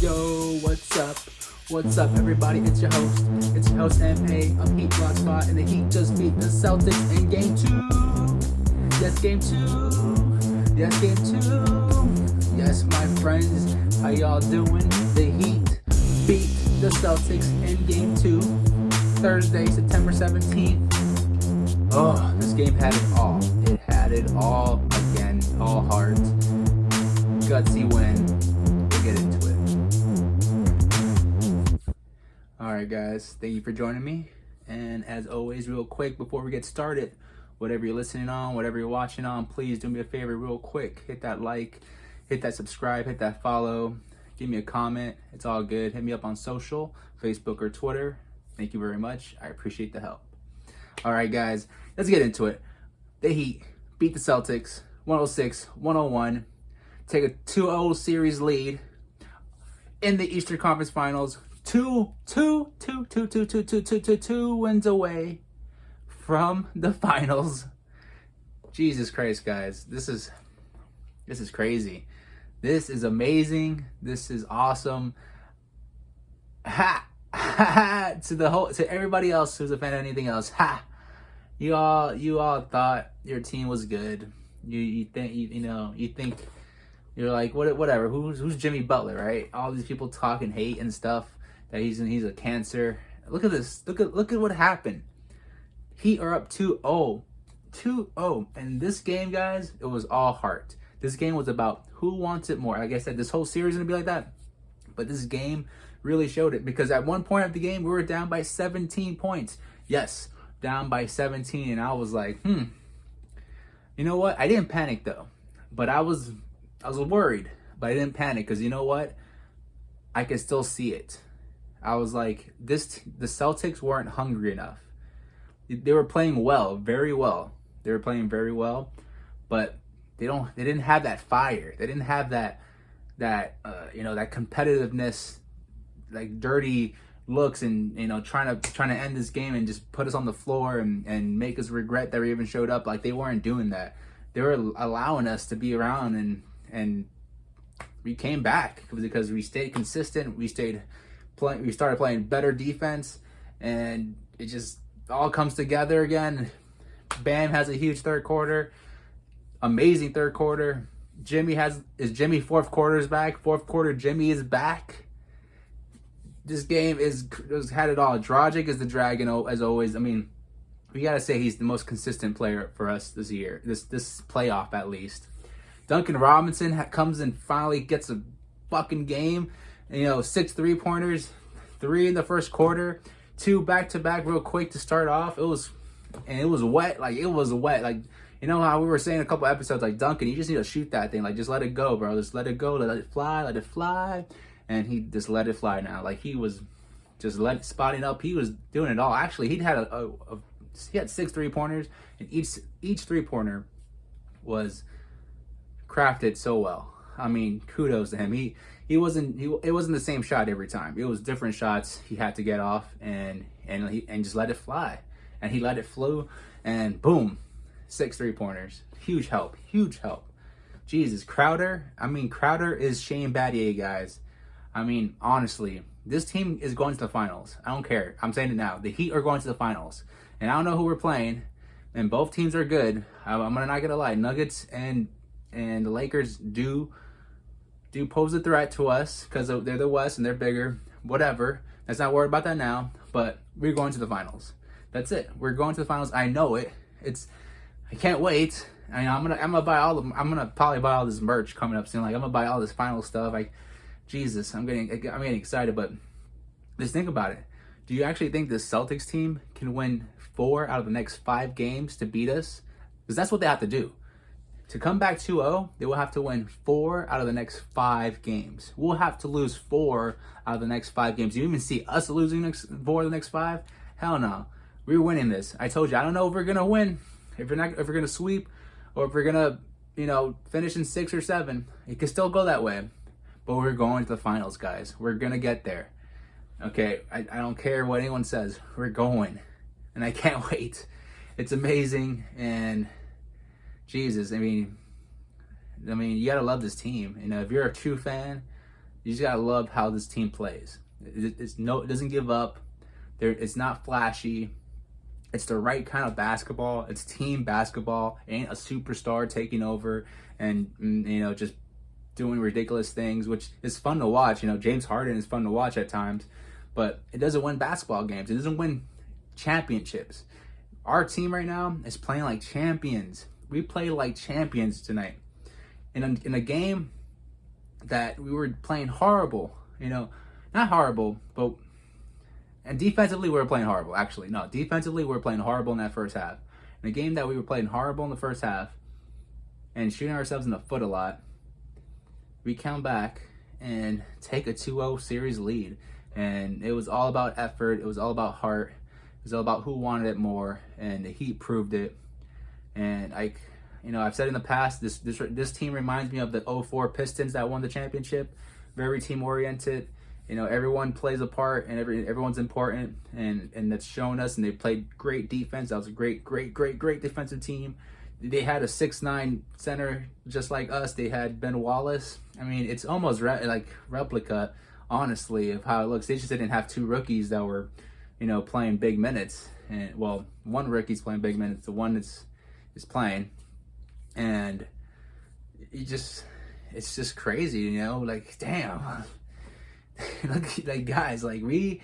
Yo, what's up? What's up, everybody? It's your host, MA of Heat Blogspot, and the Heat just beat the Celtics in Game 2. Yes, Game 2. Yes, Game 2. Yes, my friends, how y'all doing? The Heat beat the Celtics in Game 2, Thursday, September 17th. Oh, this game had it all. It had it all again, all heart. Gutsy win. We'll get into it. Alright guys, thank you for joining me. And as always, real quick before we get started, whatever you're listening on, whatever you're watching on, please do me a favor real quick. Hit that like, hit that subscribe, hit that follow, give me a comment. It's all good. Hit me up on social, Facebook or Twitter. Thank you very much. I appreciate the help. Alright guys, let's get into it. The Heat beat the Celtics 106-101. Take a 2-0 series lead in the Eastern Conference Finals. Two wins away from the finals. Jesus Christ, guys. This is crazy. This is amazing. This is awesome. To everybody else who's a fan of anything else. You all thought your team was good. You think you're like, whatever. Who's Jimmy Butler, right? All these people talking hate and stuff that he's a cancer. Look at this. Look at what happened. Heat are up 2-0. 2-0. And this game, guys, it was all heart. This game was about who wants it more. Like I said, this whole series is gonna be like that. But this game really showed it, because at one point of the game we were down by 17 points. Yes, down by 17, and I was like, you know what? I didn't panic though, but I was worried, but I didn't panic because you know what? I could still see it. I was like, the Celtics weren't hungry enough. They were playing well, very well. They were playing very well, but they didn't have that fire. They didn't have that competitiveness, like dirty looks, and trying to end this game and just put us on the floor and make us regret that we even showed up. Like, they weren't doing that. They were allowing us to be around, and we came back because we stayed consistent. We started playing better defense, and it just all comes together again. Bam has a huge third quarter, amazing third quarter. Jimmy fourth quarter is back. Fourth quarter Jimmy is back. This game had it all. Dragic is the dragon as always. I mean, we gotta say he's the most consistent player for us this year, this playoff at least. Duncan Robinson comes and finally gets a fucking game. 6 3-pointers, 3 in the first quarter, 2 back-to-back real quick to start off. It was wet. Like, it was wet. Like, you know how we were saying a couple episodes, like, Duncan, you just need to shoot that thing. Like, just let it go, bro. Just let it go. Let it fly. And he just let it fly now. Like, he was just spotting up. He was doing it all. Actually, he had he had 6 3-pointers, and each 3-pointer was crafted so well. I mean, kudos to him. It wasn't the same shot every time. It was different shots he had to get off and just let it fly. And he let it flow, and boom, 6 3-pointers. Huge help. Jesus, Crowder is Shane Battier, guys. I mean, honestly, this team is going to the finals. I don't care. I'm saying it now. The Heat are going to the finals. And I don't know who we're playing, and both teams are good. I'm not gonna lie. Nuggets and the Lakers do pose a threat to us because they're the West and they're bigger. Whatever. Let's not worry about that now. But we're going to the finals. That's it. We're going to the finals. I know it. I can't wait. I'm gonna buy I'm gonna probably buy all this merch coming up soon. Like, I'm gonna buy all this final stuff. Jesus, I'm getting excited. But just think about it. Do you actually think the Celtics team can win 4 out of the next 5 games to beat us? Because that's what they have to do. To come back 2-0, they will have to win 4 out of the next 5 games. We'll have to lose 4 out of the next 5 games. You even see us losing 4 of the next 5? Hell no. We're winning this. I told you, I don't know if we're gonna win, if we're gonna sweep, or if we're gonna, finish in 6 or 7. It could still go that way. But we're going to the finals, guys. We're gonna get there. Okay, I don't care what anyone says. We're going. And I can't wait. It's amazing. And Jesus, I mean, you gotta love this team. If you're a true fan, You just gotta love how this team plays. It doesn't give up. It's not flashy. It's the right kind of basketball. It's team basketball. It ain't a superstar taking over and just doing ridiculous things, which is fun to watch. James Harden is fun to watch at times, but it doesn't win basketball games. It doesn't win championships. Our team right now is playing like champions. We played like champions tonight. In a game that we were playing horrible, not horrible, but and defensively we were playing horrible. Actually, no, defensively we were playing horrible in that first half. In a game that we were playing horrible in the first half and shooting ourselves in the foot a lot, we come back and take a 2-0 series lead. And it was all about effort. It was all about heart. It was all about who wanted it more, and the Heat proved it. And I've said in the past, this team reminds me of the 2004 Pistons that won the championship. Very team oriented. Everyone plays a part, and everyone's important, and that's shown us. And they played great defense. That was a great defensive team. They had a 6'9" center just like us. They had Ben Wallace. I mean, it's almost like replica, honestly, of how it looks. They just didn't have two rookies that were, playing big minutes. And well, one rookie's playing big minutes. The one is playing, and it's just crazy, like damn. like guys, like we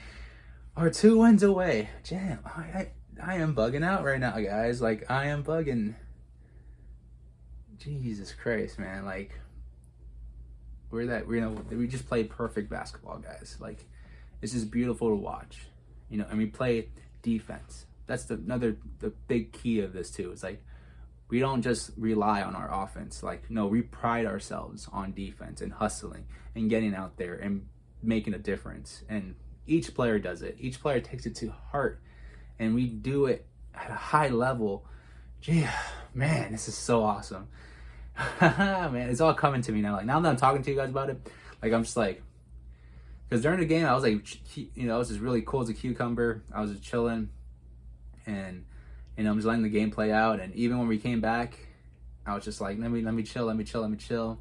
are 2 wins away. Damn, I am bugging out right now, guys. Like I am bugging. Jesus Christ, man. Like we just played perfect basketball, guys. Like it's just beautiful to watch. And we play defense. That's the big key of this too. It's like we don't just rely on our offense. Like, no, we pride ourselves on defense and hustling and getting out there and making a difference. And each player does it. Each player takes it to heart, and we do it at a high level. Gee, man, this is so awesome. Man, it's all coming to me now. Like now that I'm talking to you guys about it, like I'm just like, because during the game I was like, I was just really cool as a cucumber. I was just chilling, and I'm just letting the game play out. And even when we came back, I was just like, let me chill.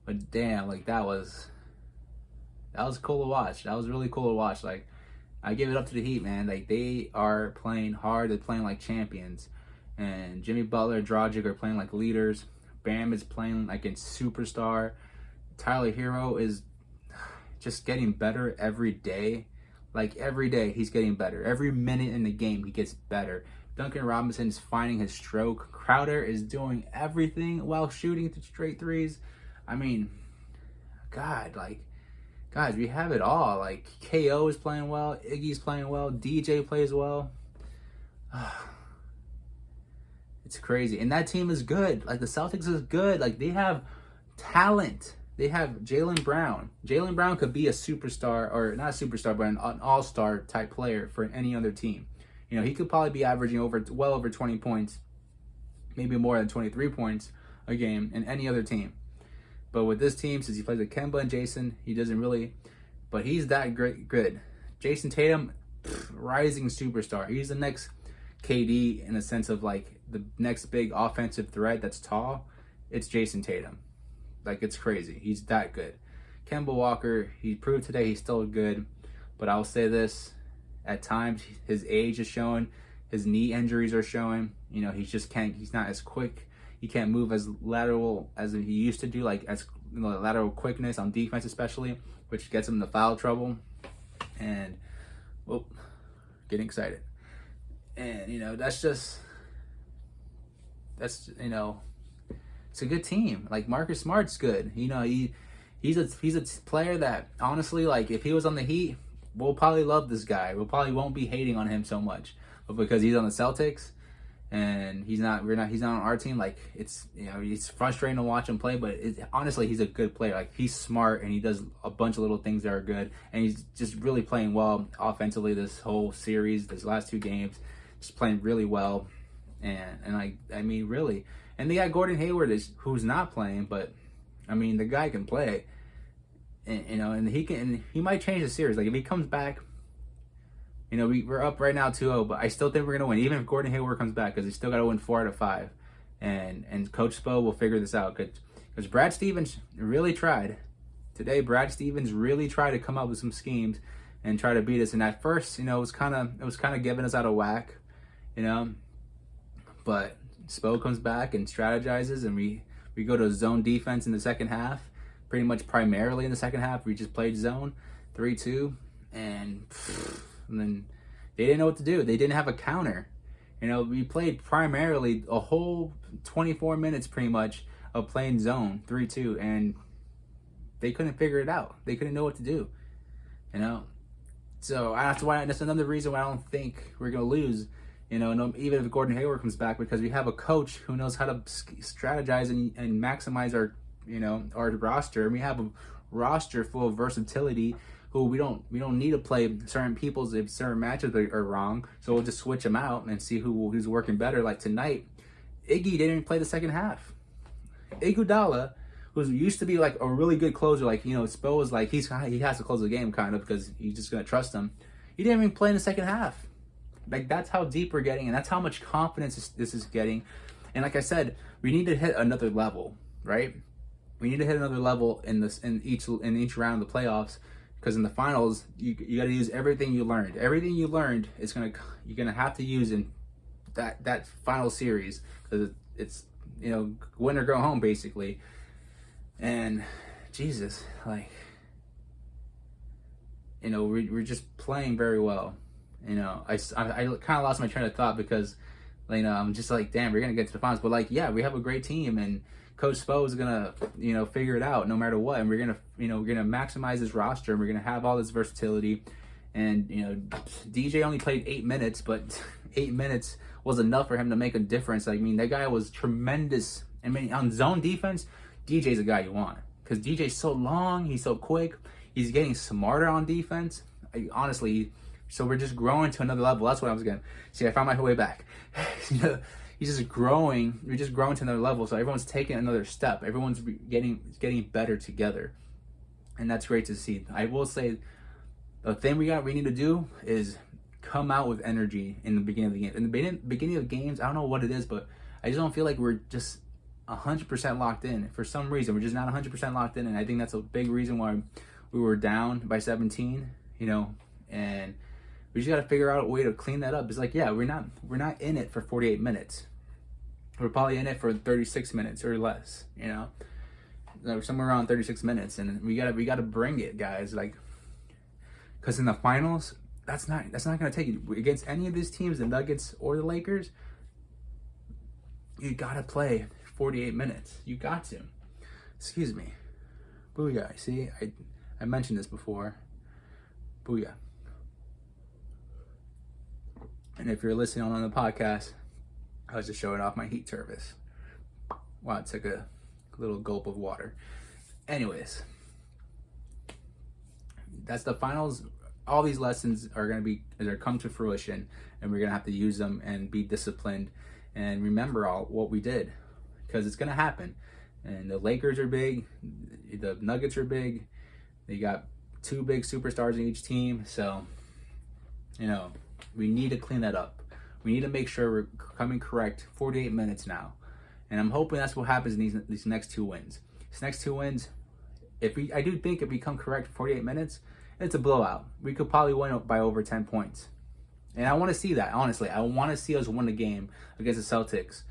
But damn, like that was cool to watch. That was really cool to watch. Like I give it up to the Heat, man. Like they are playing hard. They're playing like champions. And Jimmy Butler, Dragic are playing like leaders. Bam is playing like a superstar. Tyler Hero is just getting better every day. Like every day he's getting better. Every minute in the game he gets better. Duncan Robinson is finding his stroke. Crowder is doing everything while shooting straight threes. I mean, God, like, guys, we have it all. Like, KO is playing well. Iggy's playing well. DJ plays well. It's crazy. And that team is good. Like, the Celtics is good. Like, they have talent. They have Jaylen Brown. Jaylen Brown could be a superstar, or not a superstar, but an all-star type player for any other team. He could probably be averaging well over 20 points, maybe more than 23 points a game in any other team. But with this team, since he plays with Kemba and Jason, he doesn't really, but he's that good. Jason Tatum, rising superstar. He's the next KD in the sense of like the next big offensive threat that's tall. It's Jason Tatum. Like, it's crazy. He's that good. Kemba Walker, he proved today he's still good, but I'll say this. At times, his age is showing. His knee injuries are showing. He's not as quick. He can't move as lateral as he used to do, like as lateral quickness on defense especially, which gets him into foul trouble. And, getting excited. And, it's a good team. Like, Marcus Smart's good. He's a player that, honestly, like, if he was on the Heat, we'll probably love this guy. We probably won't be hating on him so much. But because he's on the Celtics and he's not on our team, like it's frustrating to watch him play, but honestly he's a good player. Like he's smart and he does a bunch of little things that are good, and he's just really playing well offensively this whole series, these last 2 games, just playing really well. And I mean really. And they got Gordon Hayward who's not playing, but I mean the guy can play. And he might change the series. Like if he comes back, we're up right now 2-0, but I still think we're gonna win, even if Gordon Hayward comes back, because he still got to win 4 out of 5. And Coach Spo will figure this out, because Brad Stevens really tried. Today, Brad Stevens really tried to come up with some schemes and try to beat us. And at first, it was kind of giving us out of whack, But Spo comes back and strategizes, and we go to zone defense in the second half. Pretty much primarily in the second half, we just played zone 3-2, and then they didn't know what to do. They didn't have a counter. We played primarily a whole 24 minutes pretty much of playing zone 3-2, and they couldn't figure it out. They couldn't know what to do, So that's another reason why I don't think we're gonna lose. Even if Gordon Hayward comes back, because we have a coach who knows how to strategize and maximize our roster. And we have a roster full of versatility. Who we don't need to play certain peoples if certain matches are wrong. So we'll just switch them out and see who's working better. Like tonight, Iggy didn't even play the second half. Iguodala, who used to be like a really good closer, Spo was like he has to close the game kind of because he's just gonna trust him. He didn't even play in the second half. Like, that's how deep we're getting, and that's how much confidence this is getting. And like I said, we need to hit another level, right? We need to hit another level in each round of the playoffs, because in the finals, you got to use everything you learned. Everything you learned you're gonna have to use in that final series, because it's win or go home basically. And Jesus, we're just playing very well. I kind of lost my train of thought because, I'm just like, damn, we're gonna get to the finals. But we have a great team, and Coach Spo is gonna, figure it out no matter what. And we're gonna maximize this roster, and we're gonna have all this versatility. And DJ only played 8 minutes, but 8 minutes was enough for him to make a difference. That guy was tremendous. On zone defense, DJ's a guy you want, because DJ's so long, he's so quick, he's getting smarter on defense. Honestly. So we're just growing to another level. That's what I was getting. See, I found my way back. He's just growing. We're just growing to another level. So everyone's taking another step. Everyone's getting better together, and that's great to see. I will say, the thing we need to do is come out with energy in the beginning of the game. In the beginning of games, I don't know what it is, but I just don't feel like we're just 100% locked in. For some reason, we're just not 100% locked in, and I think that's a big reason why we were down by 17. And we just got to figure out a way to clean that up. It's we're not in it for 48 minutes. We're probably in it for 36 minutes or less, somewhere around 36 minutes. And we gotta bring it, guys. Because in the finals, that's not gonna take it against any of these teams, the Nuggets or the Lakers. You gotta play 48 minutes. You got to. Excuse me. Booyah. See, I mentioned this before. Booyah. And if you're listening on the podcast, I was just showing off my heat service. Wow, I took a little gulp of water. Anyways, that's the finals. All these lessons are come to fruition, and we're gonna have to use them and be disciplined and remember all what we did, because it's gonna happen. And the Lakers are big, the Nuggets are big. They got 2 big superstars in each team, so we need to clean that up. We need to make sure we're coming correct 48 minutes now. And I'm hoping that's what happens in these next 2 wins. These next 2 wins, I do think if we come correct for 48 minutes, it's a blowout. We could probably win by over 10 points. And I want to see that, honestly. I want to see us win a game against the Celtics.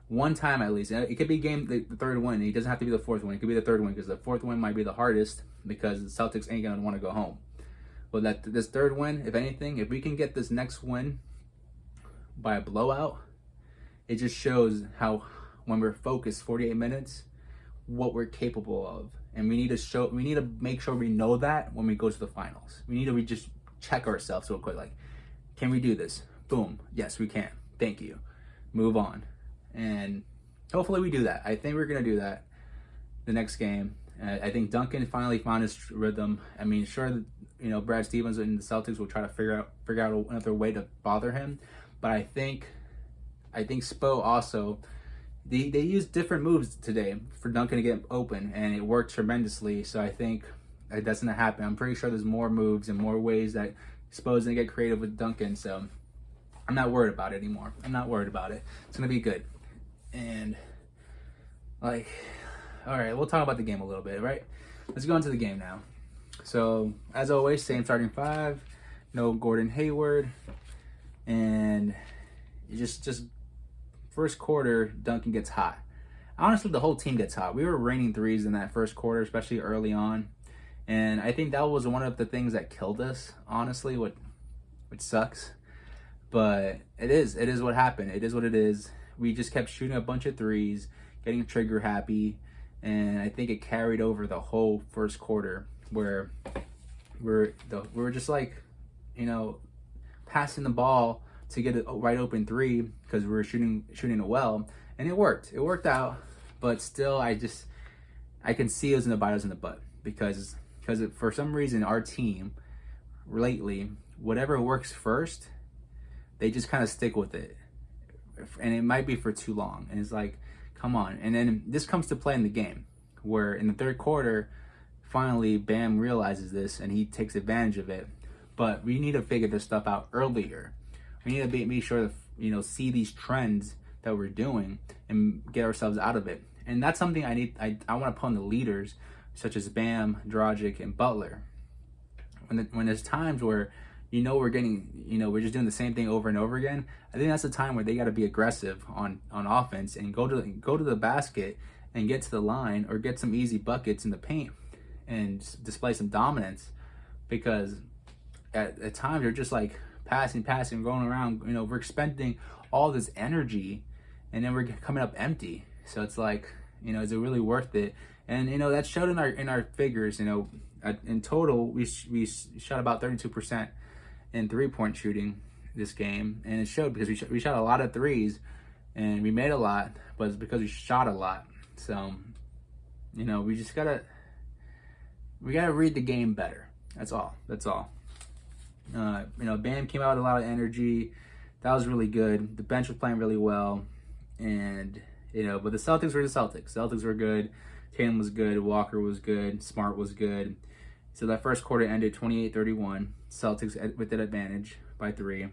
One time at least. And it could be the third win. It doesn't have to be the fourth win. It could be the third win, because the fourth win might be the hardest, because the Celtics ain't going to want to go home. But this third win, if anything, if we can get this next win by a blowout, it just shows how, when we're focused 48 minutes, what we're capable of. And we need to make sure we know that when we go to the finals. We need to just check ourselves real quick. Can we do this? Boom. Yes, we can. Thank you. Move on. And hopefully we do that. I think we're going to do that the next game. I think Duncan finally found his rhythm. Sure, Brad Stevens and the Celtics will try to figure out another way to bother him. But I think Spo also, they used different moves today for Duncan to get open, and it worked tremendously. So I think that's going to happen. I'm pretty sure there's more moves and more ways that Spo's going to get creative with Duncan. So I'm not worried about it anymore. I'm not worried about it. It's going to be good. And all right, we'll talk about the game a little bit, right? let's go into the game now. So as always, same starting five. No Gordon Hayward, and just first quarter, Duncan gets hot. Honestly, the whole team gets hot. We were raining threes in that first quarter, especially early on, and I think that was one of the things that killed us. Honestly, which sucks, but it is what happened. It is what it is. We just kept shooting a bunch of threes, getting trigger happy, and I think it carried over the whole first quarter where we were just like, passing the ball to get a wide open three because we were shooting it well, and it worked. It worked out, but still, I can see it was in the bites in the butt because for some reason our team lately, whatever works first, they just kind of stick with it, and it might be for too long. And it's like, come on. And then this comes to play in the game, where in the third quarter, finally Bam realizes this and he takes advantage of it. But we need to figure this stuff out earlier. We need to make sure to see these trends that we're doing and get ourselves out of it. And that's something I want to put on the leaders such as Bam, Dragic, and Butler. When there's times where we're just doing the same thing over and over again, I think that's the time where they got to be aggressive on offense and go to the basket and get to the line or get some easy buckets in the paint and display some dominance, because at times you're just like passing, going around. We're expending all this energy, and then we're coming up empty. So it's like, is it really worth it? And that showed in our figures. In total, we shot about 32% in 3-point shooting this game, and it showed because we shot a lot of threes, and we made a lot, but it's because we shot a lot. So, we just gotta read the game better. That's all. Bam came out with a lot of energy. That was really good. The bench was playing really well, and but the Celtics were the Celtics. Celtics were good. Tatum was good. Walker was good. Smart was good. So that first quarter ended 28-31. Celtics with that advantage by 3.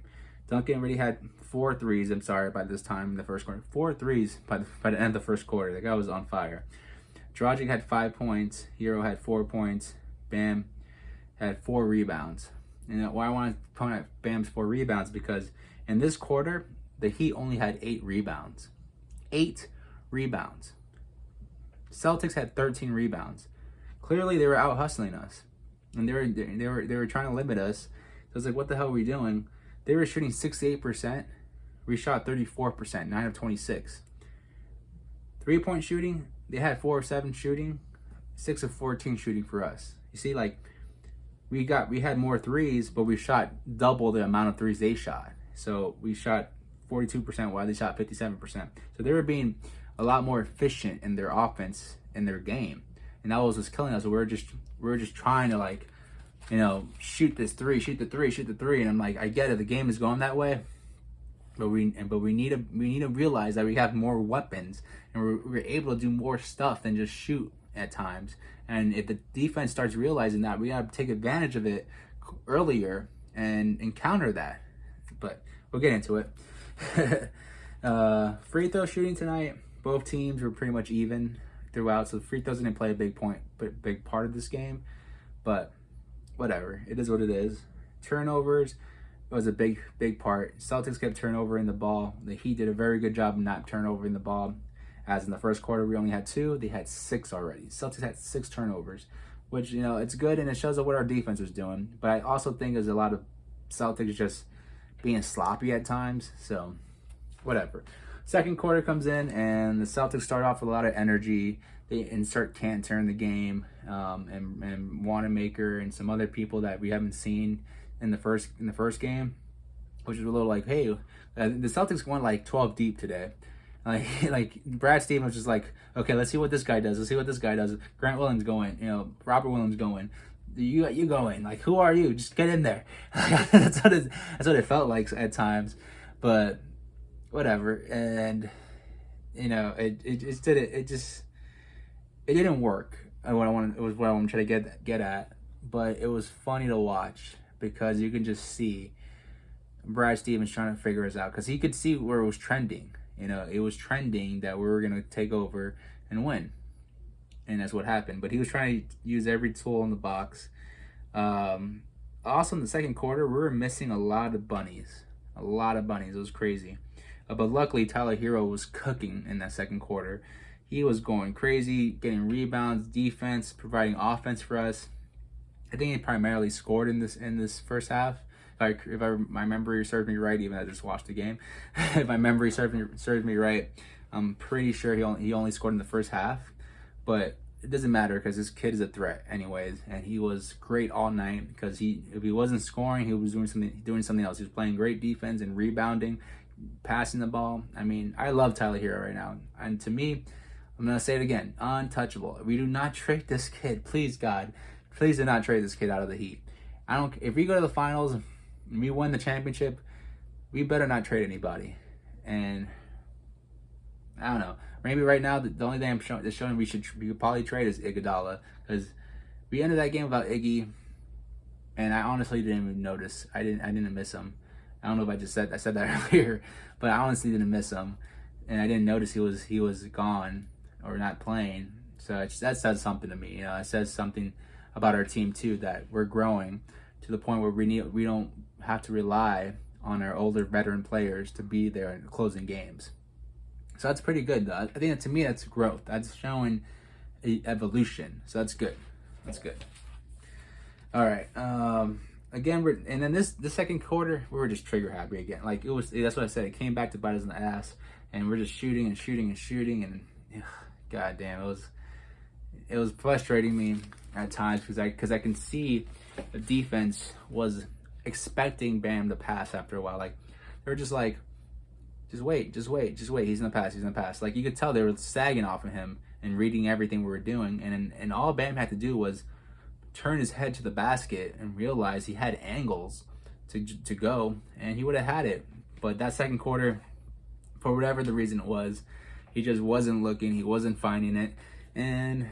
Duncan already had 4 threes. I'm sorry, by this time in the first quarter, 4 threes by the end of the first quarter. The guy was on fire. Dragic had 5 points. Hero had 4 points. Bam had 4 rebounds. And why I want to point out Bam's 4 rebounds, because in this quarter, the Heat only had 8 rebounds. 8 rebounds. Celtics had 13 rebounds. Clearly, they were out hustling us, and they were trying to limit us. So it's like, what the hell are we doing? They were shooting 68%. We shot 34%, 9 of 26. 3-point shooting, they had 4 of 7 shooting, 6 of 14 shooting for us. You see, like, we had more threes, but we shot double the amount of threes they shot. So we shot 42% while they shot 57%. So they were being a lot more efficient in their offense, in their game, and that was what's killing us. So we were just trying to shoot the three, and I'm like, I get it, the game is going that way, but we need to realize that we have more weapons, and we're able to do more stuff than just shoot at times. And if the defense starts realizing that, we got to take advantage of it earlier and counter that. But we'll get into it. Free throw shooting tonight, both teams were pretty much even throughout, so free throws didn't play a big part of this game, but whatever, it is what it is. Turnovers was a big part. Celtics kept turnovering the ball. The Heat did a very good job of not turnovering the ball, as in the first quarter we only had 2, they had 6 already. Celtics had 6 turnovers, which it's good, and it shows what our defense was doing, but I also think there's a lot of Celtics just being sloppy at times, so whatever. Second quarter comes in, and the Celtics start off with a lot of energy. They insert Qtr in the game, and Wanamaker and some other people that we haven't seen in the first game, which is a little like, hey, the Celtics went like 12 deep today. Like Brad Stevens was just like, okay, let's see what this guy does. Grant Williams going, Robert Williams going. You going? Like, who are you? Just get in there. That's what it felt like at times, but whatever. And it didn't work. It was what I want to try to get at, but it was funny to watch because you can just see Brad Stevens trying to figure us out, because he could see where it was trending. It was trending that we were gonna take over and win, and that's what happened. But he was trying to use every tool in the box. Also, in the second quarter, we were missing a lot of bunnies. A lot of bunnies. It was crazy. But luckily, Tyler Hero was cooking in that second quarter. He was going crazy, getting rebounds, defense, providing offense for us. I think he primarily scored in this first half. If my memory served me right, even though I just watched the game, if my memory served me right, I'm pretty sure he only scored in the first half. But it doesn't matter because this kid is a threat anyways, and he was great all night because if he wasn't scoring, he was doing something else. He was playing great defense and rebounding, passing the ball. I mean, I love Tyler Hero right now, and to me, I'm gonna say it again, untouchable. We do not trade this kid, please God, please do not trade this kid out of the Heat. If we go to the finals and we win the championship, we better not trade anybody. And I don't know. Maybe right now the only thing that's showing we could probably trade is Iguodala, because we ended that game without Iggy, and I honestly didn't even notice. I didn't miss him. I don't know if I said that earlier, but I honestly didn't miss him, and I didn't notice he was gone or not playing. So that says something to me. It says something about our team too, that we're growing to the point where we don't have to rely on our older veteran players to be there in closing games. So that's pretty good, though. I think that, to me, that's growth. That's showing evolution. So that's good. That's good. All right. Again, and then this second quarter, we were just trigger happy again. Like that's what I said. It came back to bite us in the ass, and we're just shooting, and god damn, it was frustrating me at times because I can see the defense was expecting Bam to pass after a while. Like they were just like, just wait. He's gonna pass. Like you could tell they were sagging off of him and reading everything we were doing. And all Bam had to do was turn his head to the basket and realize he had angles to go, and he would have had it. But that second quarter, for whatever the reason it was, he just wasn't looking. He wasn't finding it, and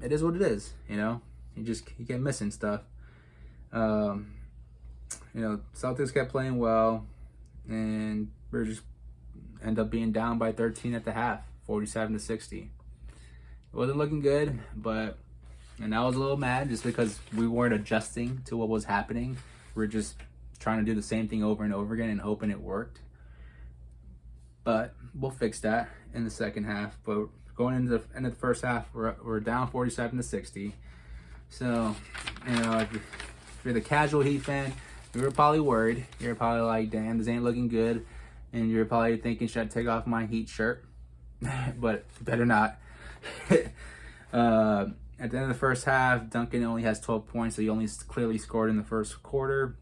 it is what it is. He kept missing stuff. Celtics kept playing well, and we're just end up being down by 13 at the half, 47-60. It wasn't looking good, and I was a little mad just because we weren't adjusting to what was happening. We're just trying to do the same thing over and over again and hoping it worked. But we'll fix that in the second half. But going into the end of the first half, we're down 47-60. So, if you're the casual Heat fan, you were probably worried. You're probably like, damn, this ain't looking good. And you're probably thinking, should I take off my Heat shirt? But better not. At the end of the first half, Duncan only has 12 points, so he only clearly scored in the first quarter.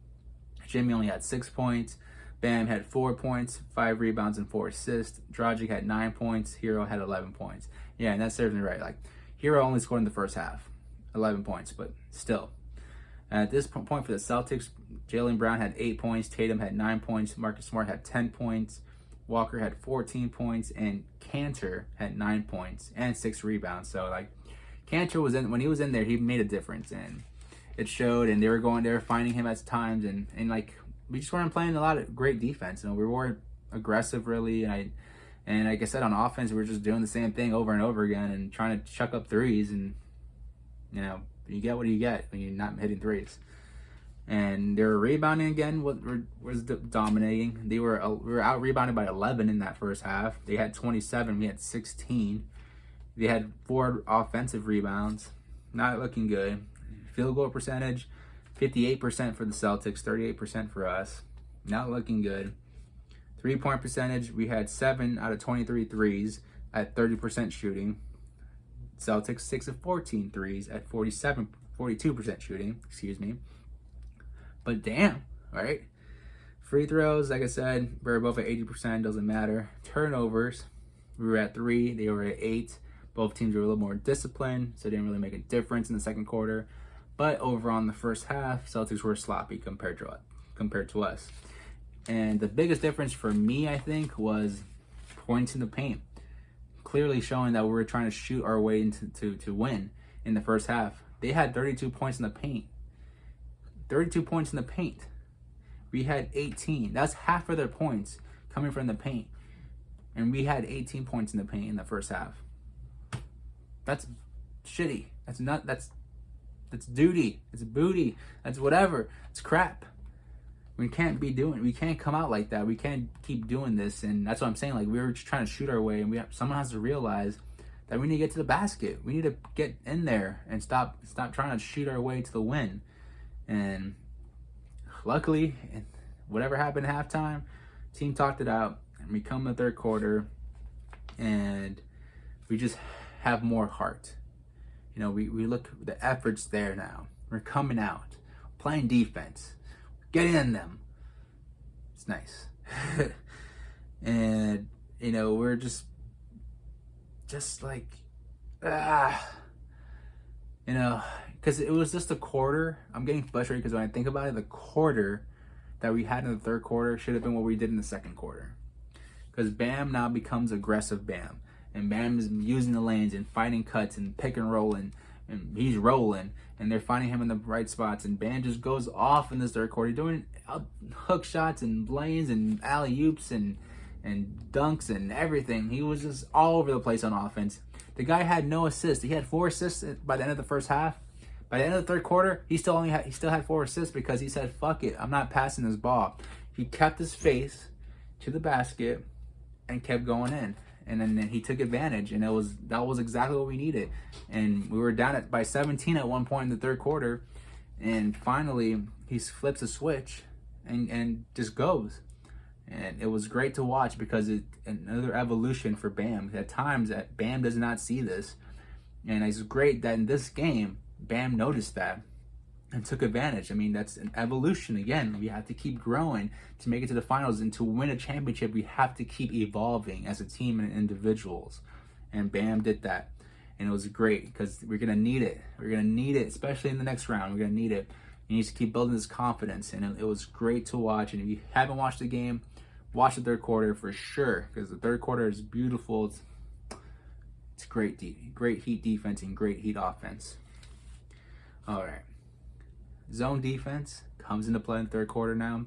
Jimmy only had 6 points. Bam had 4 points, 5 rebounds, and 4 assists. Dragic had 9 points. Hero had 11 points. Yeah, and that serves me right. Like, Hero only scored in the first half, 11 points, but still. At this point for the Celtics, Jaylen Brown had 8 points, Tatum had 9 points, Marcus Smart had 10 points, Walker had 14 points, and Qtr had 9 points and 6 rebounds. So like Qtr when he was in there, he made a difference, and it showed. And they were finding him at times, and like we just weren't playing a lot of great defense. We weren't aggressive really, and like I said, on offense, we were just doing the same thing over and over again and trying to chuck up threes, and you get what you get when you're not hitting threes. And they were rebounding again. What was dominating? We were out rebounded by 11 in that first half. They had 27. We had 16. They had 4 offensive rebounds. Not looking good. Field goal percentage, 58% for the Celtics, 38% for us. Not looking good. 3-point percentage, we had 7 out of 23 threes at 30% shooting. Celtics 6 of 14 threes at 42% shooting. Excuse me. But damn, right? Free throws, like I said, we're both at 80%, doesn't matter. Turnovers, we were at 3, they were at 8. Both teams were a little more disciplined, so it didn't really make a difference in the second quarter. But overall in the first half, Celtics were sloppy compared to us. And the biggest difference for me, I think, was points in the paint. Clearly showing that we were trying to shoot our way to win in the first half. They had 32 points in the paint. 32 points in the paint. We had 18. That's half of their points coming from the paint. And we had 18 points in the paint in the first half. That's shitty. That's duty. It's booty. That's whatever. It's crap. We can't come out like that. We can't keep doing this. And that's what I'm saying. Like, we were just trying to shoot our way, and someone has to realize that we need to get to the basket. We need to get in there and stop trying to shoot our way to the win. And luckily, whatever happened at halftime, team talked it out, and we come in the third quarter, and we just have more heart. You know, we look, the effort's there now. We're coming out, playing defense, getting in them. It's nice. And, you know, we're just like, you know, because it was just a quarter. I'm getting frustrated because when I think about it, the quarter that we had in the third quarter should have been what we did in the second quarter. Because Bam now becomes aggressive Bam. And Bam is using the lanes and fighting cuts and pick and rolling. And he's rolling. And they're finding him in the right spots. And Bam just goes off in this third quarter, doing hook shots and lanes and alley-oops and dunks and everything. He was just all over the place on offense. The guy had no assists. He had 4 assists by the end of the first half. By the end of the third quarter, he still had 4 assists because he said, "Fuck it, I'm not passing this ball." He kept his face to the basket and kept going in. And then he took advantage, and that was exactly what we needed. And we were down by 17 at one point in the third quarter, and finally he flips a switch and just goes. And it was great to watch because it's another evolution for Bam. At times, Bam does not see this, and it's great that in this game, Bam noticed that and took advantage. I mean, that's an evolution. Again, we have to keep growing to make it to the finals, and to win a championship, we have to keep evolving as a team and individuals. And Bam did that, and it was great because we're gonna need it. We're gonna need it, especially in the next round. We're gonna need it. He needs to keep building his confidence, and it was great to watch. And if you haven't watched the game, watch the third quarter for sure, because the third quarter is beautiful. It's great Heat defense and great Heat offense. All right. Zone defense comes into play in the third quarter now,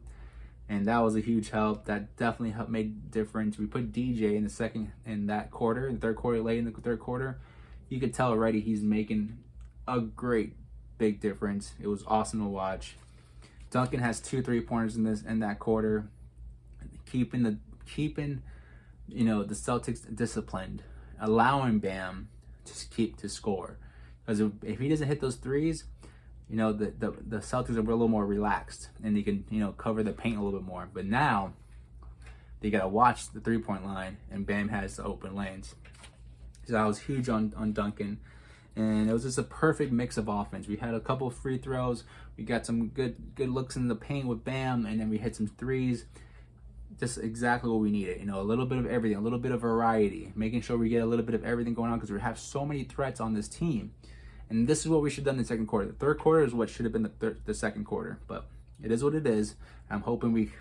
and that was a huge help. That definitely made a difference. We put DJ in the third quarter, late in the third quarter. You could tell already he's making a great big difference. It was awesome to watch. Duncan has 2 3-pointers in that quarter, keeping the Celtics disciplined, allowing Bam to score. Because if he doesn't hit those threes, the Celtics are a little more relaxed, and they can, cover the paint a little bit more. But now they got to watch the 3-point line, and Bam has the open lanes. So I was huge on Duncan, and it was just a perfect mix of offense. We had a couple of free throws. We got some good looks in the paint with Bam, and then we hit some threes. Just exactly what we needed. A little bit of everything, a little bit of variety, making sure we get a little bit of everything going on because we have so many threats on this team. And this is what we should have done in the second quarter. The third quarter is what should have been the second quarter, but it is what it is. I'm hoping we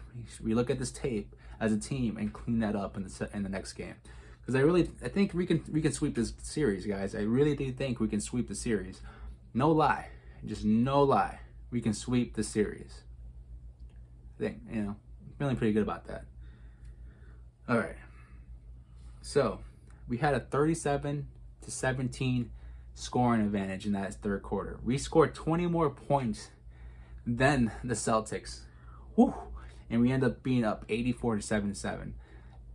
look at this tape as a team and clean that up in the next game, because I think we can sweep this series, guys. I really do think we can sweep the series. No lie, just no lie. We can sweep the series. I think feeling pretty good about that. All right. So we had a 37-17 scoring advantage in that third quarter. We scored 20 more points than the Celtics. Woo! And we end up being up 84-77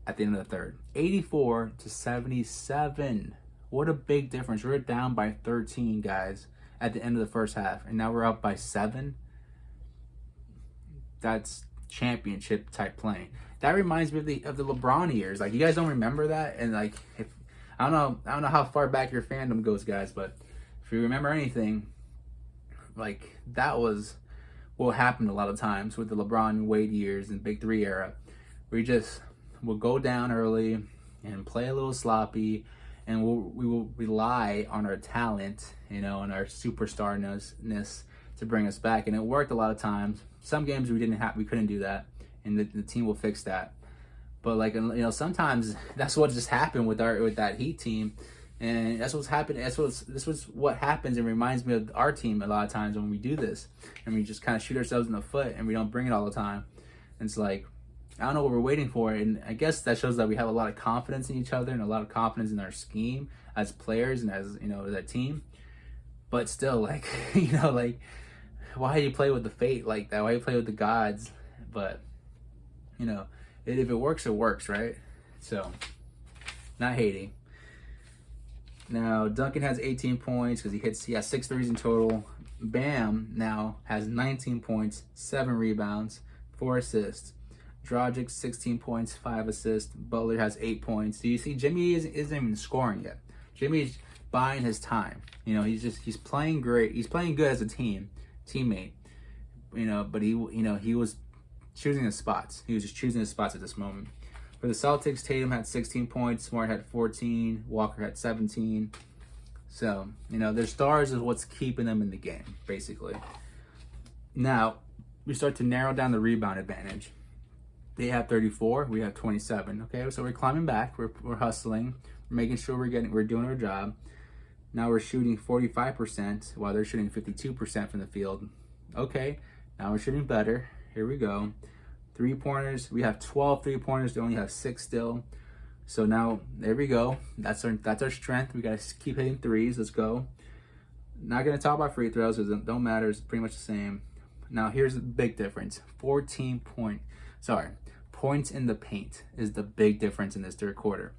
at the end of the third. 84-77. What a big difference. We're down by 13, guys, at the end of the first half, and now we're up by 7. That's championship type playing. That reminds me of the LeBron years. Like, you guys don't remember that? And like, if I don't know how far back your fandom goes, guys, but if you remember anything, like, that was what happened a lot of times with the LeBron and Wade years and Big 3 era. We just will go down early and play a little sloppy, and we will rely on our talent, and our superstarness to bring us back. And it worked a lot of times. Some games we couldn't do that, and the team will fix that. But sometimes that's what just happened with that Heat team, and that's what's happened. This was what happens. It reminds me of our team a lot of times when we do this, and we just kind of shoot ourselves in the foot, and we don't bring it all the time. And it's like, I don't know what we're waiting for, and I guess that shows that we have a lot of confidence in each other and a lot of confidence in our scheme as players and as a team. But still, like, like, why do you play with the fate like that? Why do you play with the gods? But, if it works, it works, right? So, not hating. Now, Duncan has 18 points because he has 6 threes in total. Bam now has 19 points, 7 rebounds, 4 assists. Dragic, 16 points, 5 assists. Butler has 8 points. So you see, Jimmy isn't even scoring yet. Jimmy's buying his time. He's playing great. He's playing good as a teammate. But he was choosing his spots. He was just choosing his spots at this moment. For the Celtics, Tatum had 16 points, Smart had 14, Walker had 17. So, their stars is what's keeping them in the game, basically. Now, we start to narrow down the rebound advantage. They have 34, we have 27. Okay, so we're climbing back, we're hustling, we're making sure we're doing our job. Now we're shooting 45% while they're shooting 52% from the field. Okay, now we're shooting better. Here we go. 3-pointers, we have 12 3-pointers, they only have 6 still. So now, there we go. That's our strength. We got to keep hitting threes. Let's go. Not going to talk about free throws because it don't matter. It's pretty much the same. Now, here's the big difference. Points in the paint is the big difference in this third quarter.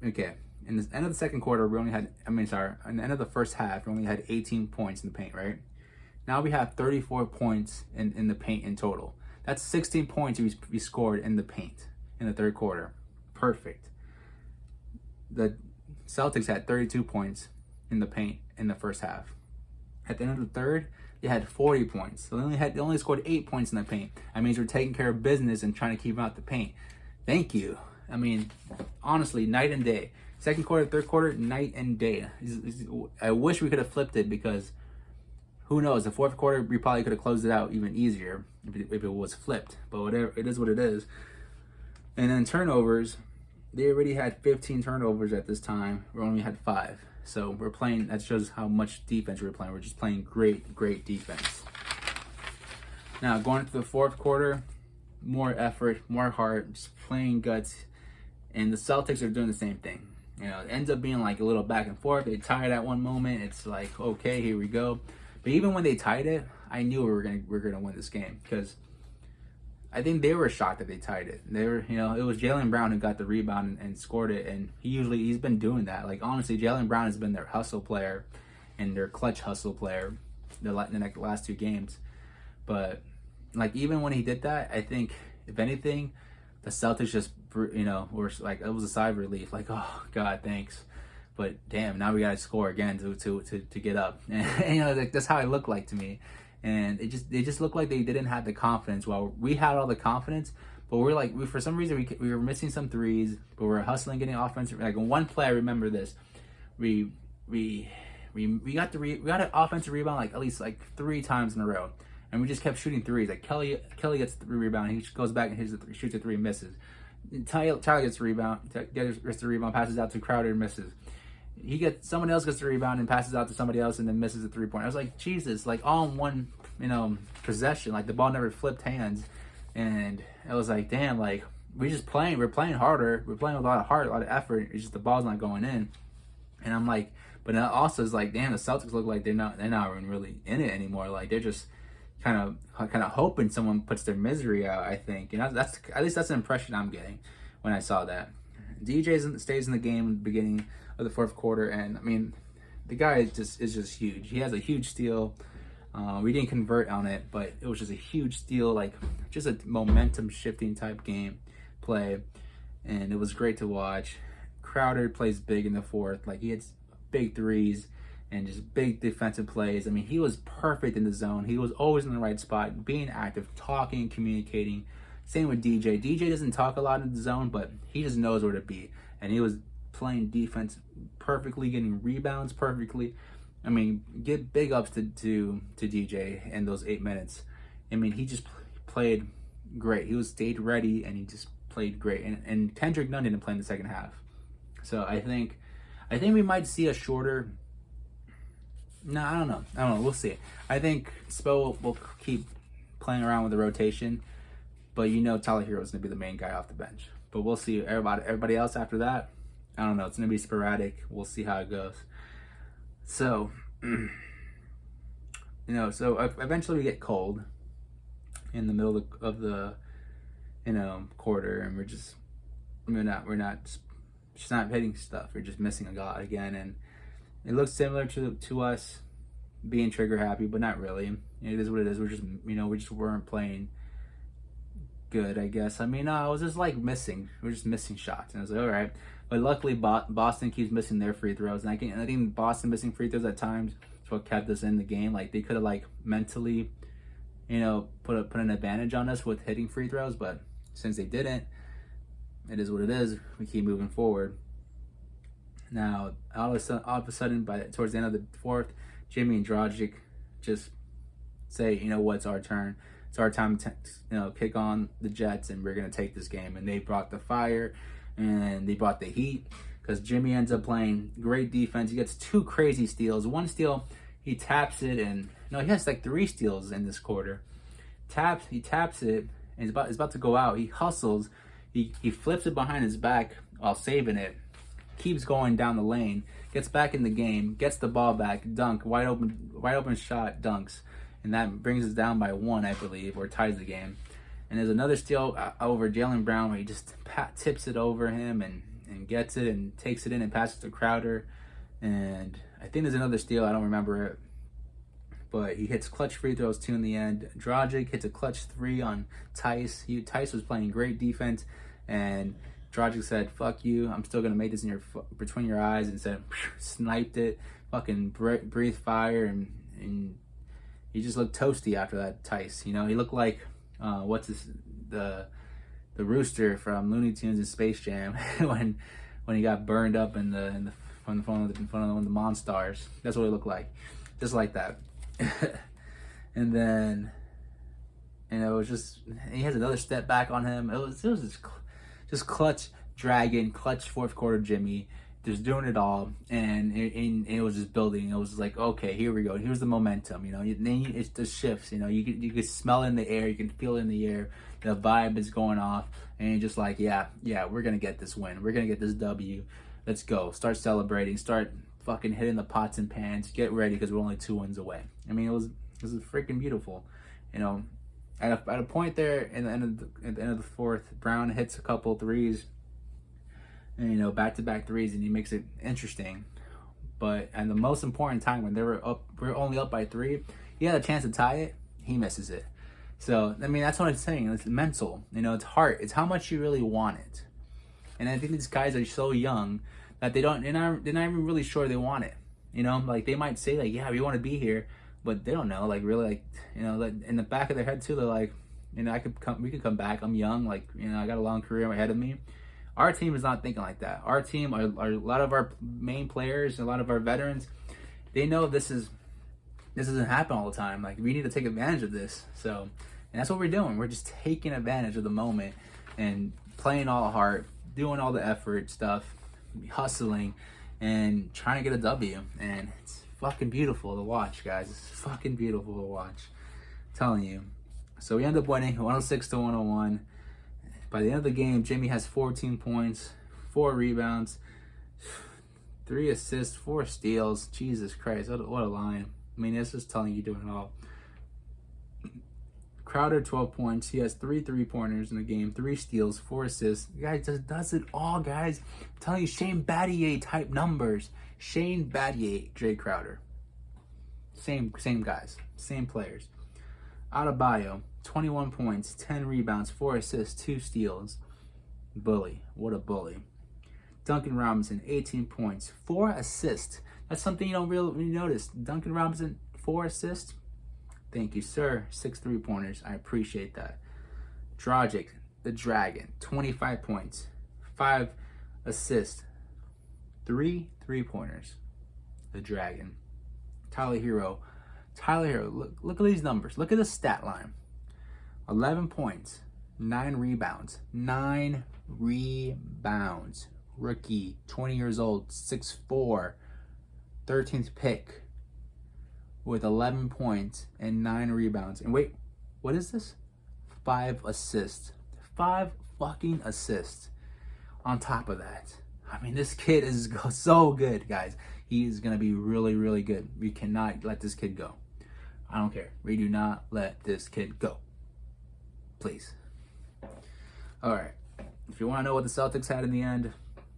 Okay. In the end of the second quarter, in the end of the first half, we only had 18 points in the paint, right? Now we have 34 points in the paint in total. That's 16 points we scored in the paint in the third quarter. Perfect. The Celtics had 32 points in the paint in the first half. At the end of the third, they had 40 points. So they only scored 8 points in the paint. That means we're taking care of business and trying to keep them out the paint. Thank you. Honestly, night and day. Second quarter, third quarter, night and day. I wish we could have flipped it because who knows? The fourth quarter, we probably could have closed it out even easier if it was flipped. But whatever, it is what it is. And then turnovers, they already had 15 turnovers at this time. We only had 5. So we're playing, that shows how much defense we're playing. We're just playing great defense. Now, going into the fourth quarter, more effort, more heart, just playing guts. And the Celtics are doing the same thing. It ends up being like a little back and forth. They tie it at one moment. It's like, okay, here we go. But even when they tied it, I knew we were gonna win this game because I think they were shocked that they tied it. It was Jaylen Brown who got the rebound and scored it, and he's been doing that. Like, honestly, Jaylen Brown has been their hustle player and their clutch hustle player the last 2 games. But like, even when he did that, I think if anything, the Celtics just were like, it was a sigh of relief. Like, oh God, thanks. But damn, now we gotta score again to get up. And that's how it looked like to me. And they just looked like they didn't have the confidence. Well, we had all the confidence, but for some reason we were missing some threes, but we're hustling, getting offensive. Like, in one play, I remember this. We got an offensive rebound like at least like 3 times in a row, and we just kept shooting threes. Like Kelly gets the rebound, he goes back and shoots a 3, misses. Tyler gets the rebound, passes out to Crowder and misses. Someone else gets the rebound and passes out to somebody else and then misses a 3-point. I was like, Jesus, like all in one, possession. Like the ball never flipped hands, and I was like, damn, like we're playing harder, we're playing with a lot of heart, a lot of effort. It's just the ball's not going in, and I'm like, but it also is like, damn, the Celtics look like they're not even really in it anymore. Like they're just kind of hoping someone puts their misery out. I think, that's at least that's the impression I'm getting when I saw that. DJ stays in the game in the beginning of the fourth quarter, and the guy is just huge. He has a huge steal. We didn't convert on it, but it was just a huge steal, like just a momentum shifting type game play, and it was great to watch. Crowder plays big in the fourth, like he hits big threes and just big defensive plays. He was perfect in the zone. He was always in the right spot, being active, talking, communicating. Same with DJ. DJ doesn't talk a lot in the zone, but he just knows where to be, and he was playing defense perfectly, getting rebounds perfectly. Get big ups to DJ in those 8 minutes. He just played great. He stayed ready, and he just played great. And Kendrick Nunn didn't play in the second half. So I think we might see a shorter. No, I don't know. We'll see. I think Spo will keep playing around with the rotation, but Tyler Hero is going to be the main guy off the bench. But we'll see. Everybody else after that, I don't know. It's going to be sporadic. We'll see how it goes. So, so eventually we get cold in the middle of the quarter, and we're not just not hitting stuff. We're just missing a god again, and it looks similar to us being trigger happy, but not really. It is what it is. We just weren't playing good, I guess. I mean, it was just like missing. We're just missing shots, and I was like, all right. But luckily, Boston keeps missing their free throws, and I think Boston missing free throws at times is what kept us in the game. Like, they could have like mentally, put an advantage on us with hitting free throws, but since they didn't, it is what it is. We keep moving forward. Now, all of a sudden, towards the end of the fourth, Jimmy and Dragic just say, it's our turn. It's our time to kick on the Jets, and we're gonna take this game. And they brought the fire, and they brought the heat, because Jimmy ends up playing great defense. He gets 2 crazy steals. One steal, he taps it, and he has like 3 steals in this quarter. He taps it, and it's about to go out. He hustles, he flips it behind his back while saving it. Keeps going down the lane, gets back in the game, gets the ball back, dunk, wide open shot, dunks, and that brings us down by 1, I believe, or ties the game. And there's another steal over Jaylen Brown where he just tips it over him and gets it and takes it in and passes to Crowder. And I think there's another steal, I don't remember it, but he hits clutch free throws too in the end. Dragic hits a clutch 3 on Tice. Tice was playing great defense, and Dragic said, "Fuck you, I'm still gonna make this in between your eyes," and said, sniped it, fucking breathed fire, and he just looked toasty after that. Tice, he looked like the rooster from Looney Tunes and Space Jam when he got burned up in front of one of the Monstars. That's what it looked like, just like that. And then it was just, he has another step back on him. It was just clutch dragon, clutch fourth quarter Jimmy, just doing it all, and it was just building. It was like, okay, here we go. Here's the momentum. It's the shifts. You could smell it in the air. You can feel it in the air. The vibe is going off, and you're just like, yeah, we're gonna get this win. We're gonna get this W. Let's go. Start celebrating. Start fucking hitting the pots and pans. Get ready, because we're only 2 wins away. I mean, it was freaking beautiful. At a point there at the end of the fourth, Brown hits a couple threes, and back-to-back threes, and he makes it interesting. But at the most important time, when we're only up by 3, he had a chance to tie it. He misses it. So I mean, that's what I'm saying. It's mental. It's heart. It's how much you really want it. And I think these guys are so young that they're not even really sure they want it. Like, they might say like, yeah, we want to be here, but they don't know, like, really, like, like, in the back of their head too, they're like, we could come back. I'm young, like, I got a long career ahead of me. Our team is not thinking like that. Our team, a lot of our main players, a lot of our veterans, they know this doesn't happen all the time. Like, we need to take advantage of this. So, and that's what we're doing. We're just taking advantage of the moment and playing all heart, doing all the effort stuff, hustling, and trying to get a W. And it's fucking beautiful to watch, guys. It's fucking beautiful to watch. I'm telling you. So we end up winning 106-101. By the end of the game, Jimmy has 14 points, 4 rebounds, 3 assists, 4 steals. Jesus Christ, what a line. I mean, it's just telling you doing it all. Crowder, 12 points. He has 3 3-pointers in the game, 3 steals, 4 assists. The guy just does it all, guys. I'm telling you, Shane Battier type numbers. Shane Battier, Jay Crowder. Same guys, same players. Adebayo, 21 points, 10 rebounds, 4 assists, 2 steals. Bully. What a bully. Duncan Robinson, 18 points, 4 assists. That's something you don't really notice. Duncan Robinson, 4 assists. Thank you, sir. 6 3-pointers. I appreciate that. Dragic, the Dragon, 25 points, 5 assists, 3 3-pointers. The Dragon. Tyler Hero, look at these numbers. Look at the stat line. 11 points, 9 rebounds. 9 rebounds. Rookie, 20 years old, 6'4", 13th pick, with 11 points and 9 rebounds. And wait, what is this? 5 assists. 5 fucking assists on top of that. I mean, this kid is so good, guys. He is going to be really, really good. We cannot let this kid go. I don't care. We do not let this kid go. Please. All right. If you want to know what the Celtics had in the end,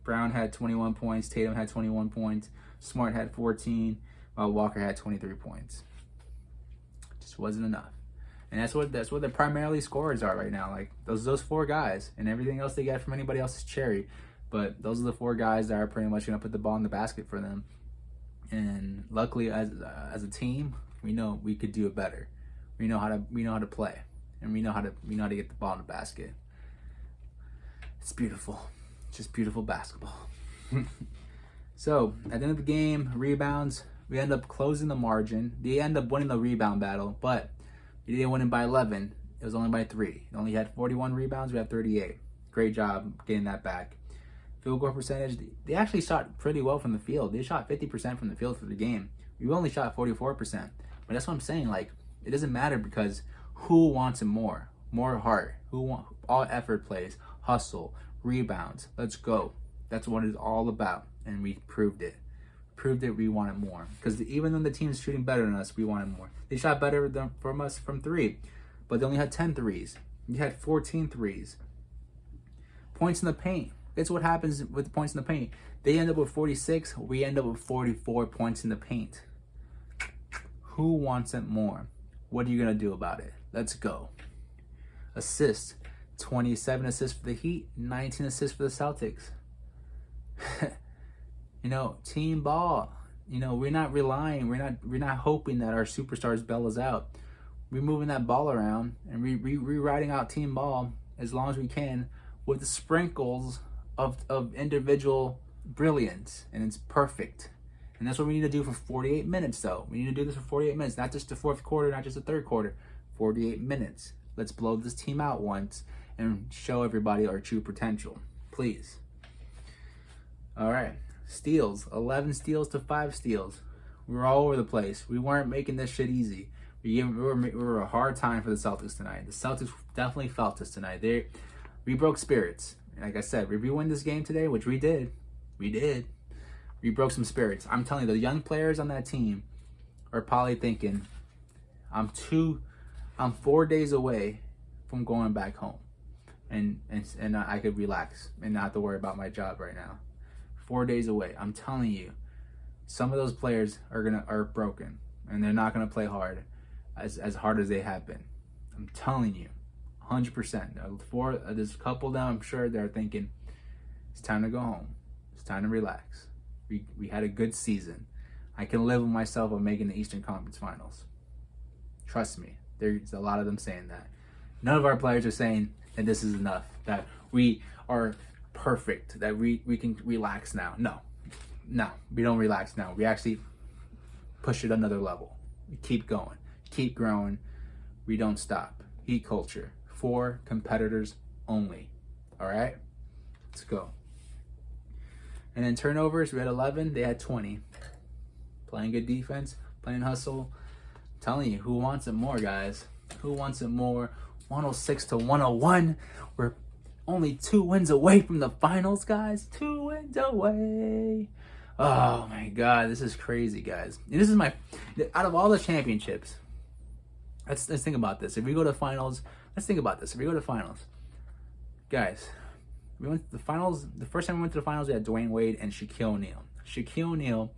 Brown had 21 points. Tatum had 21 points. Smart had 14. While Walker had 23 points. Just wasn't enough. And that's what the primarily scorers are right now. Like those 4 guys, and everything else they get from anybody else is cherry. But those are the 4 guys that are pretty much going to put the ball in the basket for them. And luckily, as a team, we know we could do it better. We know how to play, and we know how to get the ball in the basket. It's beautiful, just beautiful basketball. So at the end of the game, rebounds. We end up closing the margin. They end up winning the rebound battle, but we didn't win it by 11. It was only by 3. They only had 41 rebounds. We had 38. Great job getting that back. Field goal percentage, they actually shot pretty well from the field. They shot 50% from the field for the game. We only shot 44%. But that's what I'm saying. Like, it doesn't matter because who wants it more? More heart. All effort plays, hustle, rebounds. Let's go. That's what it's all about. And we proved it. Proved that we wanted more. Because even though the team's shooting better than us, we wanted more. They shot better from us from 3. But they only had 10 threes. We had 14 threes. Points in the paint. That's what happens with the points in the paint. They end up with 46. We end up with 44 points in the paint. Who wants it more? What are you going to do about it? Let's go. Assists. 27 assists for the Heat. 19 assists for the Celtics. Team ball. We're not relying. We're not hoping that our superstars bail us out. We're moving that ball around and we're riding out team ball as long as we can with the sprinkles of individual brilliance, and it's perfect. And that's what we need to do for 48 minutes, though. We need to do this for 48 minutes, not just the fourth quarter, not just the third quarter. 48 minutes. Let's blow this team out once and show everybody our true potential, please. All right. Steals. 11 steals to 5 steals. We were all over the place. We weren't making this shit easy. We were a hard time for the Celtics tonight. The Celtics definitely felt us tonight. We broke spirits. Like I said, if we win this game today, which we did, we broke some spirits. I'm telling you, the young players on that team are probably thinking, I'm 4 days away from going back home, and I could relax and not have to worry about my job right now. 4 days away. I'm telling you, some of those players are broken, and they're not gonna play hard, as hard as they have been. I'm telling you, 100%. There's a couple of them, I'm sure they're thinking, it's time to go home. It's time to relax. We had a good season. I can live with myself on making the Eastern Conference Finals. Trust me. There's a lot of them saying that. None of our players are saying that this is enough, that we are perfect, that we can relax now. No, we don't relax now. We actually push it another level. We keep going, keep growing. We don't stop. Heat culture. 4 competitors only. All right, let's go. And then turnovers, we had 11, they had 20. Playing good defense, playing hustle. I'm telling you, who wants it more, guys? Who wants it more? 106 to 101. We're only 2 wins away from the finals, guys. 2 wins away. Oh my God, this is crazy, guys. And this is out of all the championships, let's think about this. If we go to finals, let's think about this. If we go to finals, guys, we went to the finals. The first time we went to the finals, we had Dwayne Wade and Shaquille O'Neal. Shaquille O'Neal,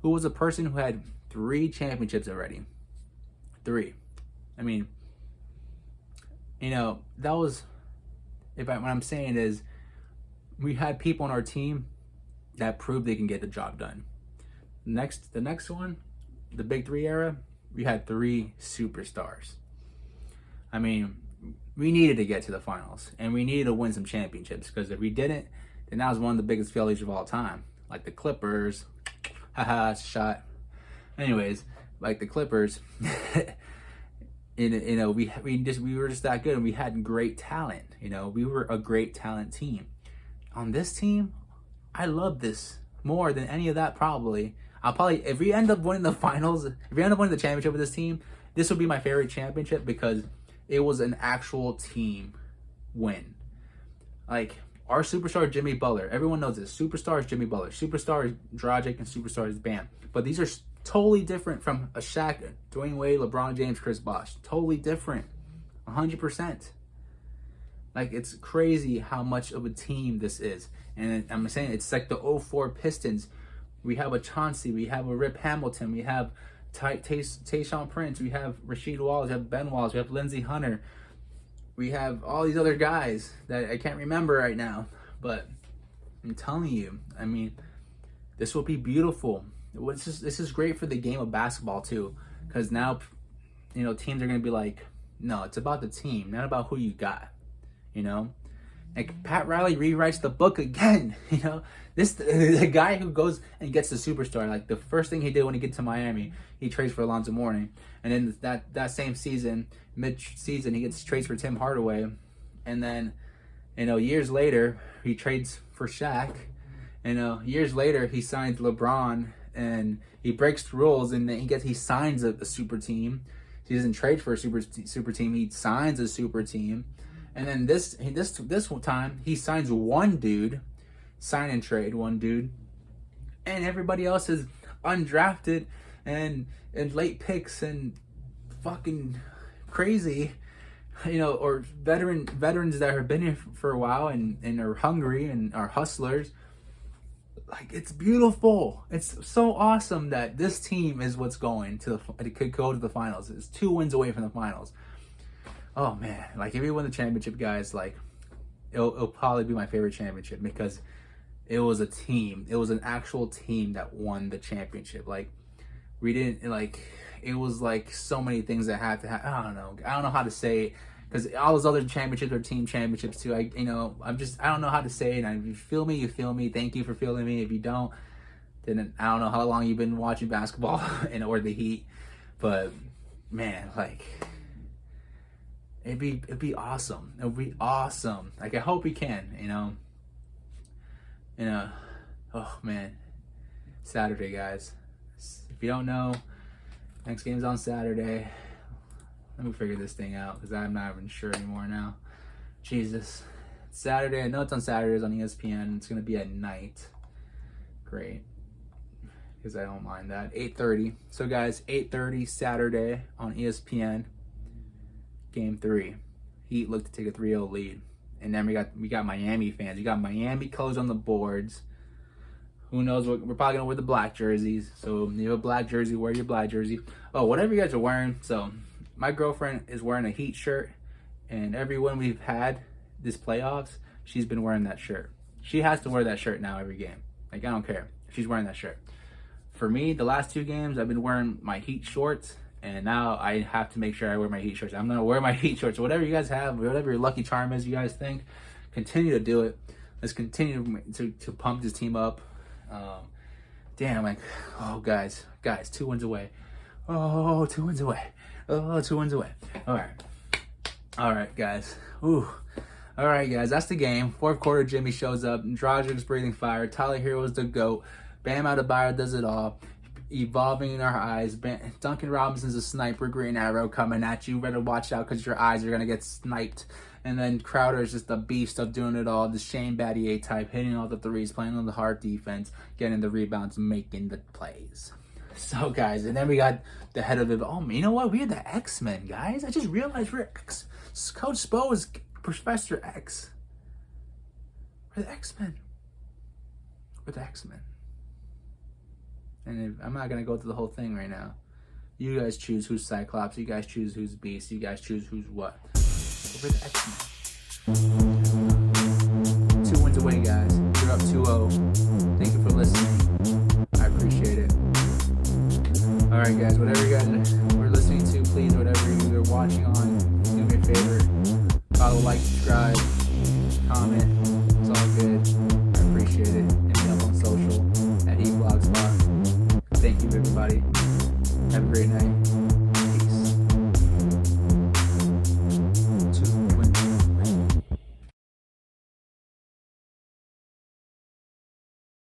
who was a person who had 3 championships already. 3. I mean, that was, what I'm saying is, we had people on our team that proved they can get the job done. The next one, the Big 3 era, we had 3 superstars. I mean, we needed to get to the finals, and we needed to win some championships, because if we didn't, then that was one of the biggest failures of all time. Like the Clippers, shot. Anyways, like the Clippers, we were just that good, and we had great talent. We were a great talent team. On this team, I love this more than any of that probably. If we end up winning the finals, if we end up winning the championship with this team, this would be my favorite championship, because it was an actual team win. Like, Our superstar Jimmy Butler. Everyone knows this. Superstar is Jimmy Butler. Superstar is Dragic, and superstar is Bam. But these are totally different from a Shaq, Dwayne Wade, LeBron James, Chris Bosh. Totally different. 100%. Like, it's crazy how much of a team this is. And I'm saying it's like the 04 Pistons. We have a Chauncey. We have a Rip Hamilton. We have Tayshaun Prince. We have Rasheed Wallace. We have Ben Wallace. We have Lindsey Hunter. We have all these other guys that I can't remember right now. But I'm telling you, I mean, this will be beautiful. This is great for the game of basketball, too. Because now, you know, teams are going to be like, no, it's about the team, not about who you got. You know? Like, Pat Riley rewrites the book again. You know? The guy who goes and gets the superstar, like, the first thing he did when he gets to Miami, he trades for Alonzo Mourning. And then that same season, mid-season, he gets trades for Tim Hardaway. And then, you know, years later, he trades for Shaq. You know, years later, he signs LeBron, and he breaks the rules, and then he signs a super team. He doesn't trade for a super team. He signs a super team. And then this time, he signs one dude, sign and trade one dude, and everybody else is undrafted and late picks and fucking crazy, you know, or veterans that have been here for a while and are hungry and are hustlers. Like, it's beautiful. It's so awesome that this team is what's going to it could go to the finals. It's 2 wins away from the finals. Oh man, like, if we win the championship, guys, like, it'll probably be my favorite championship because it was a team. It was an actual team that won the championship. Like, we didn't, like, it was like so many things that had to happen. I don't know how to say it, because all those other championships are team championships too. I don't know how to say it. And if you feel me, you feel me. Thank you for feeling me. If you don't, then I don't know how long you've been watching basketball or the Heat. But man, like, it'd be awesome. It'd be awesome. Like, I hope we can, you know. Oh man, Saturday, guys. If you don't know, next game's on Saturday. Let me figure this thing out, because I'm not even sure anymore now. Jesus. It's Saturday. I know it's on Saturdays on ESPN. It's going to be at night. Great. Because I don't mind that. 8:30. So, guys, 8:30 Saturday on ESPN. Game 3. Heat look to take a 3-0 lead. And then we got Miami fans. You got Miami colors on the boards. Who knows what? We're probably going to wear the black jerseys. So, if you have a black jersey, wear your black jersey. Oh, whatever you guys are wearing. So, my girlfriend is wearing a Heat shirt, and every one we've had this playoffs, she's been wearing that shirt. She has to wear that shirt now every game. Like, I don't care. She's wearing that shirt. For me, the last 2 games, I've been wearing my Heat shorts, and now I have to make sure I wear my Heat shorts. I'm going to wear my Heat shorts. So whatever you guys have, whatever your lucky charm is you guys think, continue to do it. Let's continue to pump this team up. Damn, like, oh, guys, 2 wins away. Oh, 2 wins away. Oh, 2 wins away. All right, guys. Ooh. All right, guys. That's the game. Fourth quarter, Jimmy shows up. Dragic's breathing fire. Tyler Hero's the GOAT. Bam Adebayo does it all. Evolving in our eyes. Duncan Robinson's a sniper. Green arrow coming at you. Better watch out, because your eyes are going to get sniped. And then Crowder is just a beast of doing it all. The Shane Battier type. Hitting all the threes. Playing on the hard defense. Getting the rebounds. Making the plays. So, guys, and then we got the head of it. Oh, you know what? We had the X-Men, guys. I just realized we're X. Coach Spo is Professor X. We're the X-Men. We're the X-Men. And I'm not going to go through the whole thing right now. You guys choose who's Cyclops. You guys choose who's Beast. You guys choose who's what. But we're the X-Men. 2 wins away, guys. You're up 2-0. Thank you for listening. I appreciate it. All right, guys, whatever you guys were listening to, please, whatever you're watching on, do me a favor. Follow, like, subscribe, comment.